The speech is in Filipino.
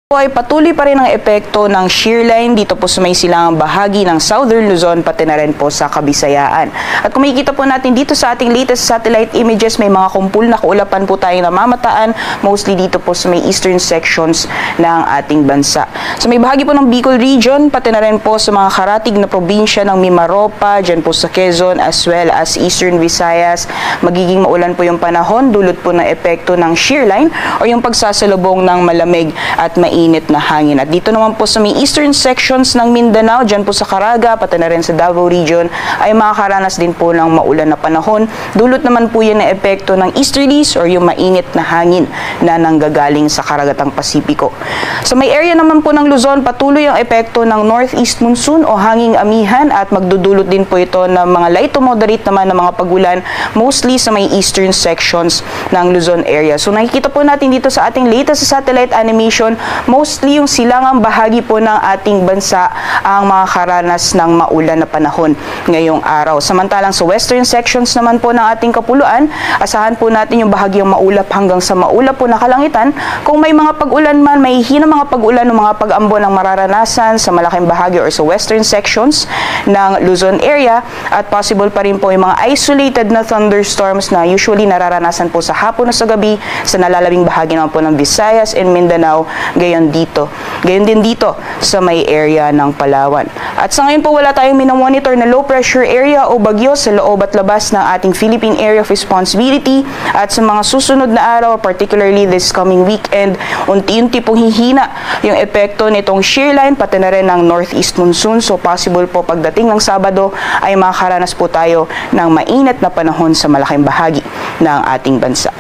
Ay patuloy pa rin ang epekto ng shear line dito po sa may silangang bahagi ng Southern Luzon pati na rin po sa Kabisayaan. At kung makikita po natin dito sa ating latest satellite images, may mga kumpul na kaulapan po tayong namamataan, mostly dito po sa may eastern sections ng ating bansa. So may bahagi po ng Bicol region, pati na rin po sa mga karatig na probinsya ng Mimaropa, dyan po sa Quezon as well as Eastern Visayas, magiging maulan po yung panahon dulot po ng epekto ng shear line o yung pagsasalubong ng malamig at mainit na hangin. At dito naman po sa may eastern sections ng Mindanao, dyan po sa Caraga, pati na rin sa Davao region, ay makakaranas din po ng maulan na panahon. Dulot naman po yan na epekto ng easterlies or yung mainit na hangin na nanggagaling sa karagatang Pasipiko. Sa may area naman po ng Luzon, patuloy ang epekto ng northeast monsoon o hanging amihan at magdudulot din po ito ng mga light to moderate naman na mga pagulan, mostly sa may eastern sections ng Luzon area. So nakikita po natin dito sa ating latest satellite animation, mostly yung silangang bahagi po ng ating bansa ang makakaranas ng maulan na panahon ngayong araw. Samantalang sa western sections naman po ng ating kapuluan, asahan po natin yung bahagyang maulap hanggang sa maulap po na kalangitan. Kung may mga pag-ulan man, may hinang mga pag-ulan o mga pag-ambon ang mararanasan sa malaking bahagi or sa western sections ng Luzon area at possible pa rin po yung mga isolated na thunderstorms na usually nararanasan po sa hapon o sa gabi sa nalalabing bahagi naman po ng Visayas and Mindanao, gayon din dito sa may area ng Palawan. At sa ngayon po wala tayong minamonitor na low pressure area o bagyo sa loob at labas ng ating Philippine Area of Responsibility at sa mga susunod na araw, particularly this coming weekend, unti-unti pong hihina yung epekto nitong shear line pati na rin ng northeast monsoon. So possible po pagdating ng Sabado ay makakaranas po tayo ng mainit na panahon sa malaking bahagi ng ating bansa.